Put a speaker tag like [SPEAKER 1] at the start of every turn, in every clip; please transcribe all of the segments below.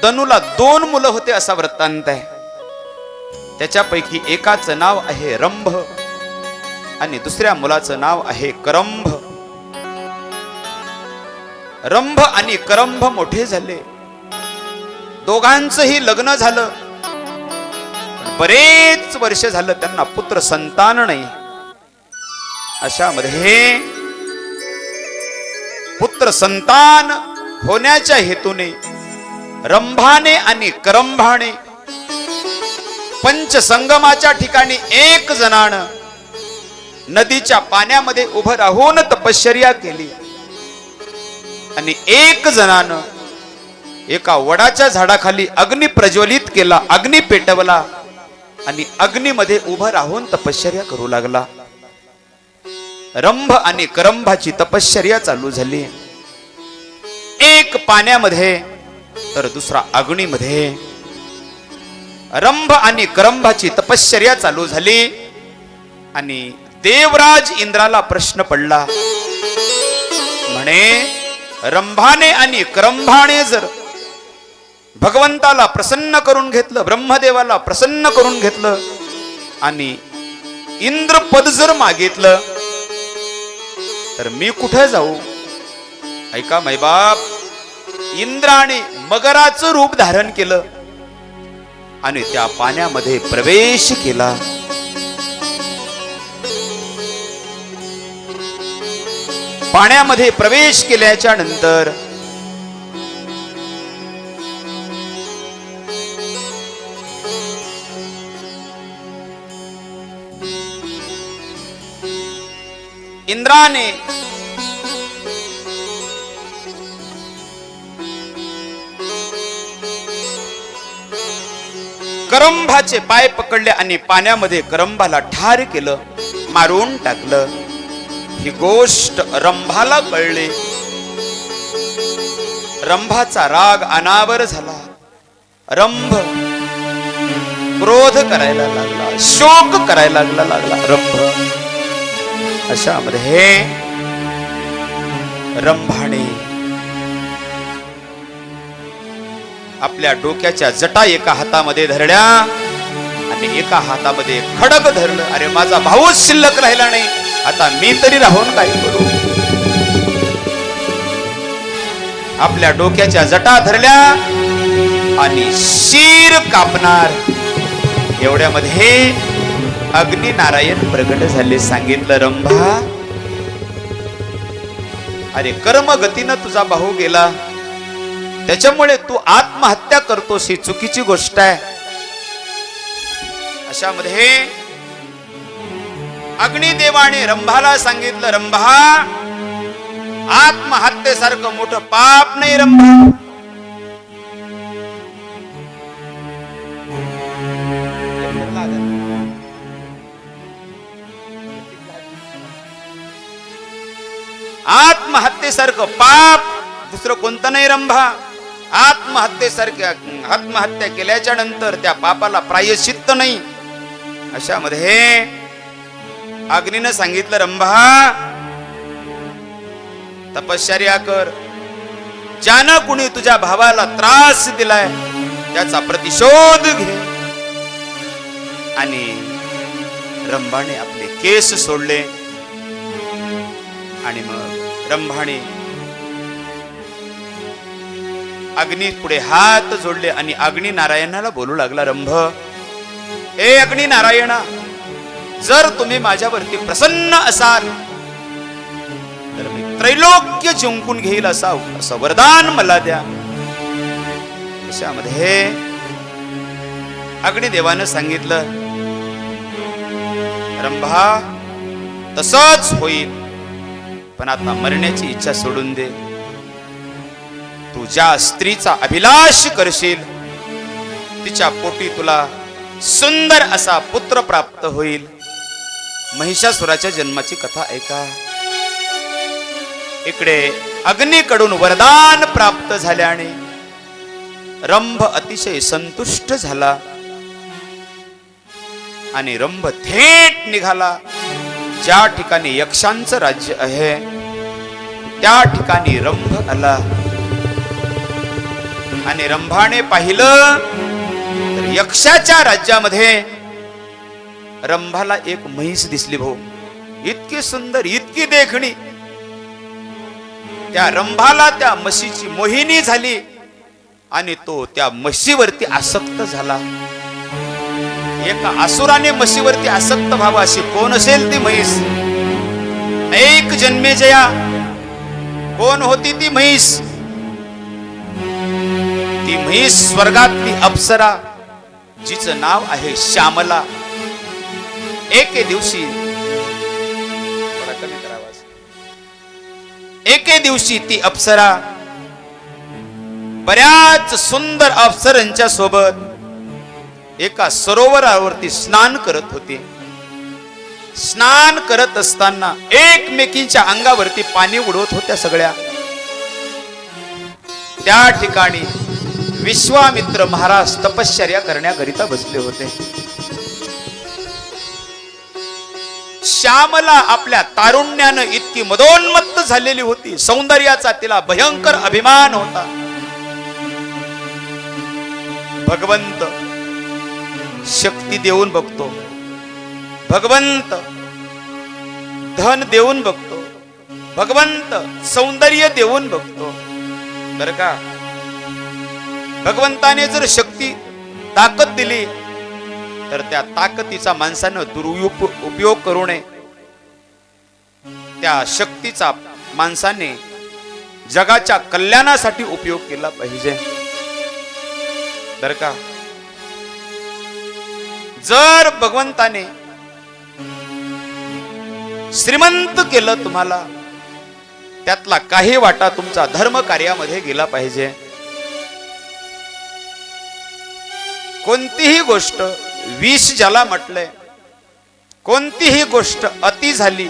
[SPEAKER 1] तनूला 2 मुलं होते असा वृत्तांत आहे. त्याच्यापैकी एकाचं नाव आहे रंभ आणि दुसऱ्या मुलाचं नाव आहे करंभ. रंभ आणि करंभ मोठे झाले, दोघांचंही लग्न झालं. बरेच वर्ष झालं त्यांना पुत्र संतान नाही. अशामध्ये पुत्र संतान होण्याच्या हेतूने रंभाने आणि करंभाने पंचसंगमाच्या ठिकाणी एक जणानं नदीच्या पाण्यामध्ये उभं राहून तपश्चर्या केली आणि एक जणानं एका वडाच्या झाडाखाली अग्नी प्रज्वलित केला, अग्नी पेटवला आणि अग्नीमध्ये उभं राहून तपश्चर्या करू लागला. रंभ आणि करंभाची तपश्चर्या चालू झाली. एक पाण्यामध्ये तर दुसरा अग्नीमध्ये. रंभ आणि करंभाची तपश्चर्या चालू झाली आणि देवराज इंद्राला प्रश्न पडला. म्हणे रंभाने आणि करंभाने जर भगवंताला प्रसन्न करून घेतलं, ब्रह्मदेवाला प्रसन्न करून घेतलं आणि इंद्रपद जर मागितलं तर मी कुठे जाऊ? ऐका मैबाप, इंद्राने मगराचं रूप धारण केलं आणि त्या पाण्यामध्ये प्रवेश केला. पाण्यामध्ये प्रवेश केल्याच्या नंतर इंद्राने करंभाचे पाय पकडले आणि पाण्यामध्ये करंभाला ठार केलं, मारून टाकलं. ही गोष्ट रंभाला कळली. रंभाचा राग अनावर झाला. रंभ क्रोध करायला लागला, शोक करायला लागला रंभ. अशामध्ये रंभाने आपल्या डोक्याच्या जटा एका हातामध्ये धरल्या आणि एका हातामध्ये खडक धरलं. अरे माझा भाऊच शिल्लक राहिला नाही, आता मी तरी राहून काय करू? आपल्या डोक्याच्या जटा धरल्या आणि शीर कापणार एवढ्यामध्ये अग्नी नारायण प्रगट झाले. सांगितलं रंभा, अरे कर्मगतीनं तुझा भाऊ गेला, त्याच्यामुळे तू आत्महत्या करतोस, ही चुकीची गोष्ट आहे. अशामध्ये अग्निदेवाने रंभाला सांगितलं, रंभा आत्महत्येसारखं मोठं पाप नाही रंभा. आत्महत्येसारखं पाप दुसरं कोणतं नाही रंभा. आत्महत्येसारख्या आत्महत्या केल्याच्या नंतर त्या पापाला प्रायश्चित्त नाही. अशामध्ये अग्नीनं सांगितलं, रंभा तपश्चर्या कर. ज्यानं कुणी तुझ्या भावाला त्रास दिलाय त्याचा प्रतिशोध घे. आणि रंभाने आपले केस सोडले आणि मग रंभाने अग्नी पुढे हात जोडले आणि अग्नी नारायणाला बोलू लागला, रंभ, हे अग्नी नारायणा, जर तुम्ही माझ्यावरती प्रसन्न असाल तर मी त्रैलोक्य जिंकून घेईल असं वरदान मला द्या. अशामध्ये अग्निदेवानं सांगितलं, रंभा तसंच होईल, पण आता मरण्याची इच्छा सोडून दे. तू ज्या स्त्रीचा अभिलाष करशील तिच्या पोटी तुला सुंदर असा पुत्र प्राप्त होईल. महिषासुराच्या जन्माची कथा ऐका. इकडे अग्नीकडून वरदान प्राप्त झाल्याने रंभ अतिशय संतुष्ट झाला आणि रंभ थेट निघाला ज्या ठिकाणी यक्षांचं राज्य आहे त्या ठिकाणी रंभ आला आणि रंभाने पाहिलं तर यक्षाच्या राज्यामध्ये रंभाला एक म्हैस दिसली भाऊ. इतकी सुंदर, इतकी देखणी. त्या रंभाला त्या म्हशीची मोहिनी झाली आणि तो त्या म्हशीवरती आसक्त झाला. एका असुराने म्हशीवरती आसक्त व्हावा अशी कोण असेल ती म्हैस? एक जन्मेजया. कोण होती ती म्हैस? ती म्हैस स्वर्गातली अप्सरा, जिचं नाव आहे श्यामला. एके दिवशी ती अप्सरा बऱ्याच सुंदर अप्सरांच्या सोबत एका सरोवरावरती स्नान करत होती. स्नान करत असताना एकमेकींच्या अंगावरती पाणी उडवत होत्या सगळ्या. त्या ठिकाणी विश्वामित्र महाराज तपश्चर्या करण्याकरिता बसले होते. श्यामला आपल्या तारुण्यानं इतकी मदोन्मत्त झालेली होती. सौंदर्याचा तिला भयंकर अभिमान होता. भगवंत शक्ती देऊन बघतो, भगवंत धन देऊन बघतो, भगवंत सौंदर्य देऊन बघतो. बर का, भगवंताने जर शक्ती ताकद दिली तर त्या ताकदीचा माणसानं दुरुपयोग करू नये. त्या शक्तीचा माणसाने जगाच्या कल्याणासाठी उपयोग केला पाहिजे. बर का, जर भगवंताने श्रीमंत केलं तुम्हाला, त्यातला काही वाटा तुमचा धर्म कार्यामध्ये गेला पाहिजे. कोणतीही गोष्ट विष ज्याला म्हटलंय, कोणतीही गोष्ट अति झाली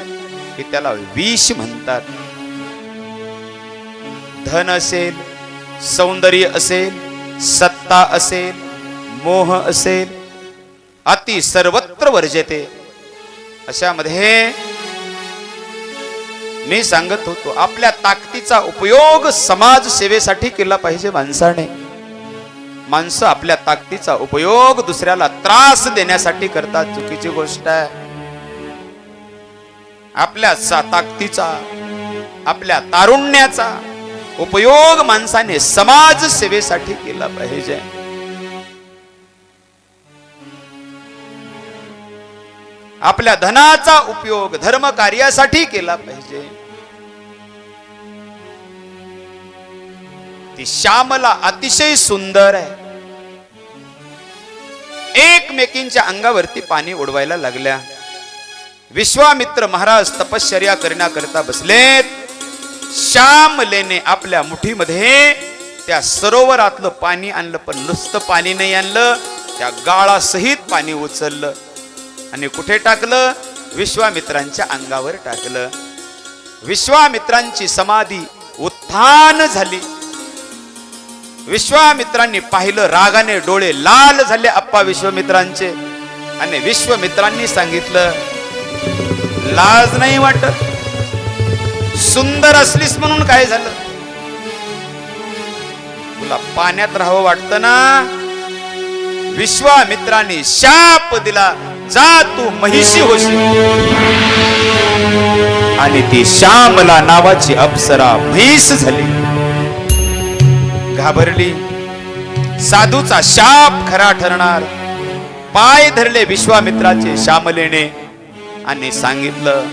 [SPEAKER 1] की त्याला विष म्हणतात. धन असेल, सौंदर्य असेल, सत्ता असेल, मोह असेल, अति सर्वत्र वर्जते. अशामध्ये मी सांगत होतो, आपल्या ताकदीचा उपयोग समाज सेवेसाठी केला पाहिजे माणसाने. माणसं आपल्या ताकदीचा उपयोग दुसऱ्याला त्रास देण्यासाठी करतात, चुकीची गोष्ट आहे. आपल्या ताकदीचा, आपल्या तारुण्याचा उपयोग माणसाने समाज सेवेसाठी केला पाहिजे. आपल्या धनाचा उपयोग धर्म कार्यासाठी केला पाहिजे. ती श्यामला अतिशय सुंदर आहे. एकमेकींच्या अंगावरती पाणी उडवायला लागल्या. विश्वामित्र महाराज तपश्चर्या करण्याकरता बसलेत. श्यामलेने आपल्या मुठीमध्ये त्या सरोवरातलं पाणी आणलं, पण नुसतं पाणी नाही आणलं, त्या गाळासहित पाणी उचललं आणि कुठे टाकलं? विश्वामित्रांच्या अंगावर टाकलं. विश्वामित्रांची समाधी उत्थान झाली. विश्वामित्रांनी पाहिलं, रागाने डोळे लाल झाले अप्पा विश्वामित्रांचे. आणि विश्वामित्रांनी सांगितलं, लाज नाही वाटत? सुंदर असलीस म्हणून काय झालं? तुला पाण्यात राहावं वाटतं ना? विश्वामित्रांनी शाप दिला, जा तू महिषी होशील. आणि ती श्यामला नावाची अप्सरा म्हैस झाली. घाबरली. साधूचा शाप खरा ठरणार. पाय धरले विश्वामित्राचे श्यामलेने आणि सांगितलं,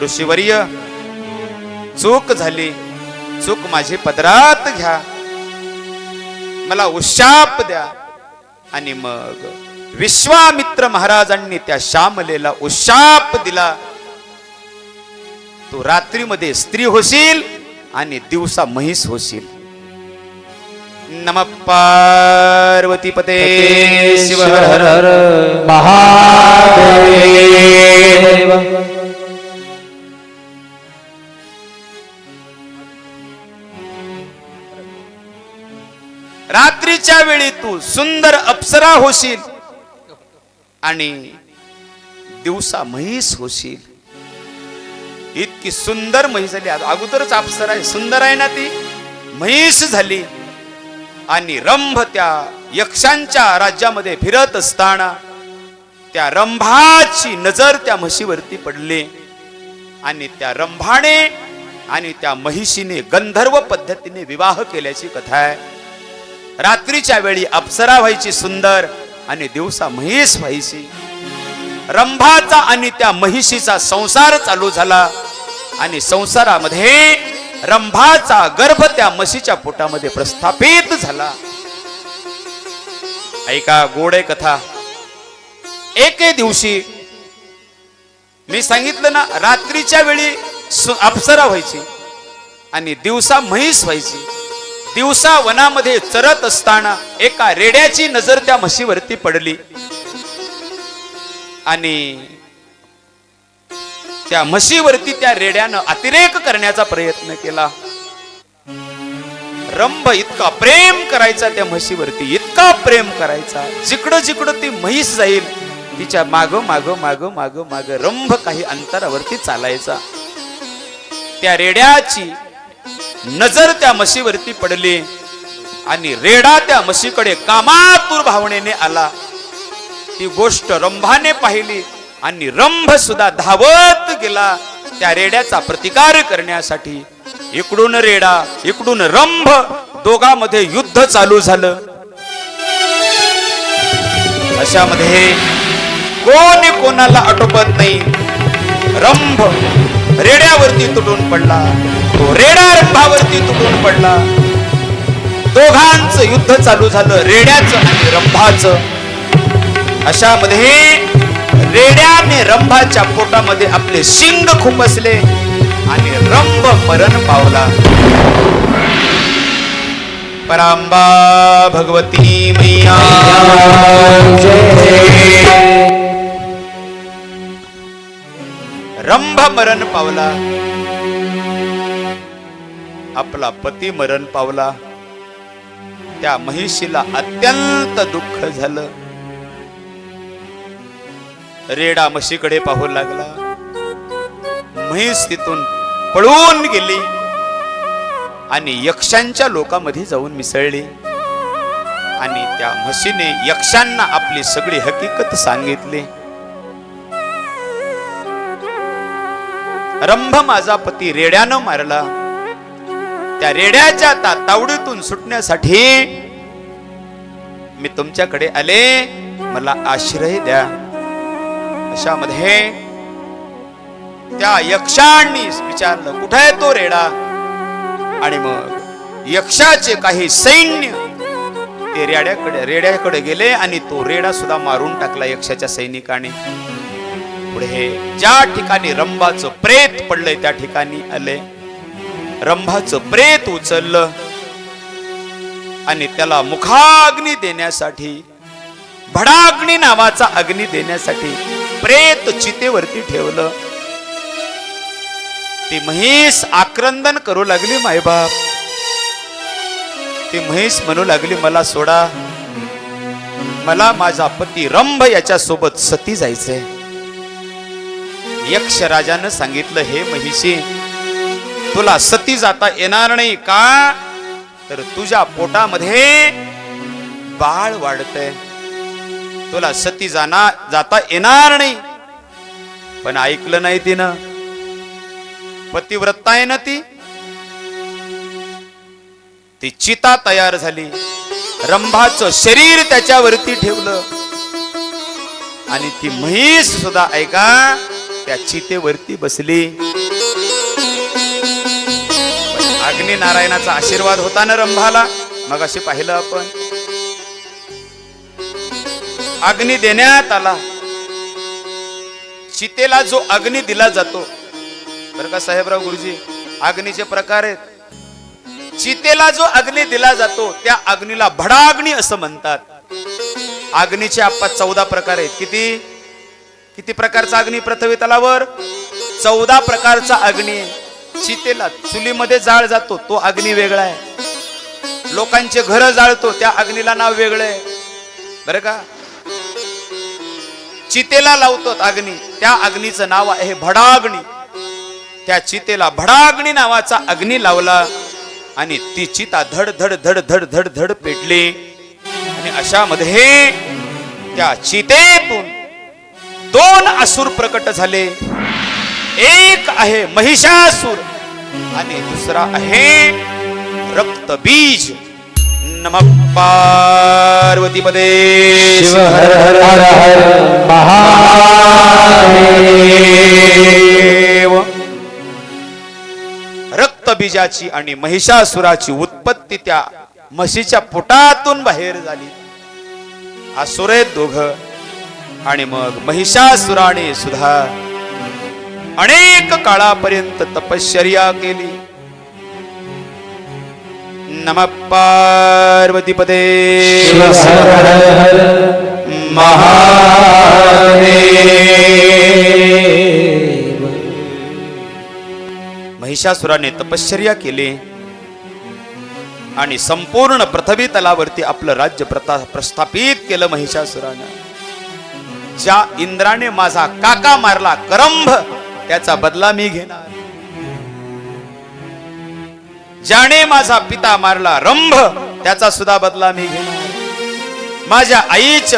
[SPEAKER 1] ऋषीवर्य, चूक झाली, चूक माझी पदरात घ्या, मला उशाप द्या. आणि मग विश्वामित्र महाराजांनी त्या श्यामलेला उशाप दिला, तू रात्रीमध्ये स्त्री होशील आणि दिवसा म्हैस होशील. नमः पार्वती पते शिव हर हर महादेव. रात्रीच्या वेळी तू सुंदर अप्सरा होशील आणि दिवसा म्हैस होशील. इतकी सुंदर म्हैस झाली. अगोदरच अप्सरा आहे, सुंदर आहे ना ती म्हैस झाली. आणि रंभ त्या यक्षांच्या राज्यामध्ये फिरत असताना त्या रंभाची नजर त्या म्हशीवरती पडली. आणि त्या रंभाने आणि त्या महिषीने गंधर्व पद्धतीने विवाह केल्याची कथा आहे. रात्रीच्या वेळी अप्सरा व्हायची सुंदर आणि दिवसा म्हैस व्हायची. रंभाचा आणि त्या महिषीचा संसार चालू झाला. आणि संसारामध्ये रंभाचा गर्भ त्या म्हशीच्या पोटामध्ये प्रस्थापित झाला. ऐका गोड आहे कथा. एके दिवशी मी सांगितलं ना, रात्रीच्या वेळी अप्सरा व्हायची आणि दिवसा म्हैस व्हायची. दिवसा वनामध्ये चरत असताना एका रेड्याची नजर त्या म्हशीवरती पडली. आणि त्या म्हशीवरती त्या रेड्यानं अतिरेक करण्याचा प्रयत्न केला. रंभ इतका प्रेम करायचा त्या म्हशीवरती, इतका प्रेम करायचा. जिकडं जिकडं ती म्हैस जाईल तिच्या माग माग माग माग माग रंभ काही अंतरावरती चालायचा. त्या रेड्याची नजर त्या म्हशीवरती पडली आणि रेडा त्या म्हशीकडे कामातुर भावनेने आला. ती गोष्ट रंभाने पाहिली आणि रंभ सुद्धा धावत गेला त्या रेड्याचा प्रतिकार करण्यासाठी. इकडून रेडा इकडून रंभ, दोघांमध्ये युद्ध चालू झालं. अशामध्ये कोणी कोणाला आटोपत नाही. रंभ रेड्यावरती तुटून पडला, तो रेडा रंभावरती तुटून पडला. दोघांचं युद्ध चालू झालं, रेड्याचं आणि रंभाचं. अशामध्ये रेड्याने रंभाच्या पोटामध्ये आपले शिंग खुपसले आणि रंभ मरण पावला. परांबा भगवती मैया रंभ मरण पावला, आपला पती मरण पावला. त्या महिषीला अत्यंत दुःख झालं. रेडा म्हशीकडे पाहू लागला. म्हैस तिथून पळून गेली आणि यक्षांच्या लोकांमध्ये जाऊन मिसळली. आणि त्या म्हशीने यक्षांना आपली सगळी हकीकत सांगितली. रंभ माझा पती रेड्यानं मारला. त्या रेड्याच्या तावडीतून सुटण्यासाठी मी तुमच्याकडे आले, मला आश्रय द्या. अशामध्ये त्या यक्षांनी विचारलं कुठे आहे तो रेडा. आणि मग यक्षाचे काही सैन्य ते रेड्याकडे गेले आणि तो रेडा सुद्धा मारून टाकला यक्षाच्या सैनिकाने. पुढे ज्या ठिकाणी रंभाचं प्रेत पडलंय त्या ठिकाणी आले. रंभाचं प्रेत उचललं आणि त्याला मुखाग्नी देण्यासाठी, भडाग्नी नावाचा अग्नी देण्यासाठी प्रेत चितेवरती ठेवलं. ती म्हैस आक्रंदन करू लागली. मायबाप, ती म्हैस म्हणू लागली मला सोडा, मला माझा पती रंभ याच्या सोबत सती जायचंय. यक्ष राजानं सांगितलं, हे महिषी, तुला सती जाता येणार नाही का, तर तुझ्या पोटामध्ये बाळ वाढतंय, तुला सती जाता येणार नाही. पण ऐकलं नाही तिनं. पतिव्रता आहे ना ती चिता तयार झाली. रंभाचं शरीर त्याच्यावरती ठेवलं आणि ती म्हैस सुद्धा ऐका त्या चितेवरती बसली. अग्नी नारायणाचा आशीर्वाद होता ना रंभाला. मग असे पाहिलं आपण, अग्नी देण्यात आला. चितेला जो अग्नी दिला जातो, बरं का साहेबराव गुरुजी, अग्नीचे प्रकार आहेत. चितेला जो अग्नी दिला जातो त्या अग्नीला भडाग्नी असं म्हणतात. अग्नीचे आपा 14 प्रकार आहेत. किती प्रकारचा अग्नी पृथ्वी तलावर? 14 प्रकारचा अग्नी. चितेला चुलीमध्ये जाळ जातो तो अग्नी वेगळा आहे. लोकांचे घर जाळतो त्या अग्नीला नाव वेगळं आहे, बरं का. चितेला लावतो अग्नी, त्या अग्नीचं नाव आहे भडाग्नी. त्या चितेला भडाग्नी नावाचा अग्नी लावला आणि ती चिता धड धड धड धड धड धड पेटली आणि अशा मध्ये त्या चितेतून दोन असुर प्रकट झाले. एक आहे महिषासुर आणि दुसरा आहे रक्तबीज. नमः पार्वती पदे
[SPEAKER 2] शिव हर हर हर हर
[SPEAKER 1] महादेव. रक्तबीजाची आणि महिषासुराची उत्पत्ती त्या म्हशीच्या पोटातून बाहेर झाली. असुर आहेत दोघ. आणि मग महिषासुराने सुद्धा अनेक काळापर्यंत तपश्चर्या केली. नमः पार्वती पदे
[SPEAKER 2] शिव हर हर हर महादेव.
[SPEAKER 1] महिषासुराने तपश्चर्या केली आणि संपूर्ण पृथ्वी तलावरती आपलं राज्य प्रस्थापित केलं. महिषासुरानं ज्या इंद्राने माझा काका मारला करंभ त्याचा बदला मी घेणार. ज्याने माझा पिता मारला रंभ त्याचा सुद्धा बदला मी घेणार. माझ्या आईच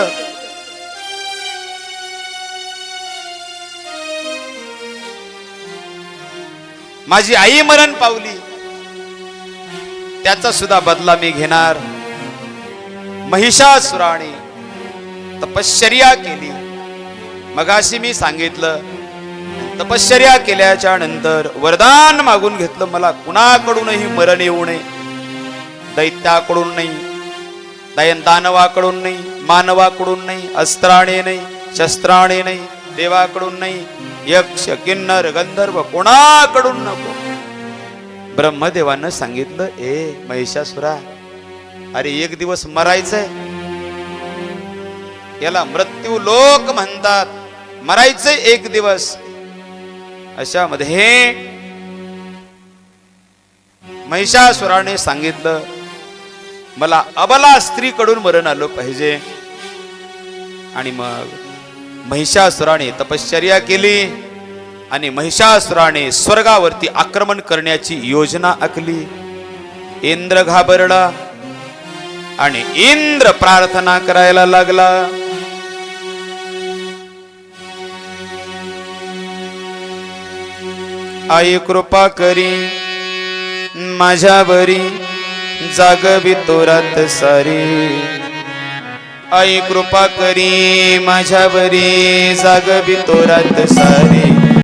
[SPEAKER 1] माझी आई मरण पावली त्याचा सुद्धा बदला मी घेणार. महिषासुराने तपश्चर्या केली. मगाशी मी सांगितलं तपश्चर्या केल्याच्या नंतर वरदान मागून घेतलं मला कुणाकडूनही मरण येऊ नये. दैत्याकडून नाही, दानवाकडून नाही, मानवाकडून नाही, अस्त्राने नाही, शस्त्राने नाही, देवाकडून नाही, यक्ष किन्नर गंधर्व कोणाकडून नको. ब्रह्मदेवानं सांगितलं ए महिषासुरा अरे एक दिवस मरायचंय. याला मृत्यू लोक म्हणतात. मरायचंय एक दिवस. अशा मध्ये महिषासुराने सांगितलं मला अबला स्त्रीकडून मरण आलं पाहिजे. आणि मग महिषासुराने तपश्चर्या केली आणि महिषासुराने स्वर्गावरती आक्रमण करण्याची योजना आखली. इंद्र घाबरला आणि इंद्र प्रार्थना करायला लागला. आई कृपा करी माझ्यावरी जागवी तोरात सारी. आई कृपा करी माझ्यावरी जागवी तोरात सारी.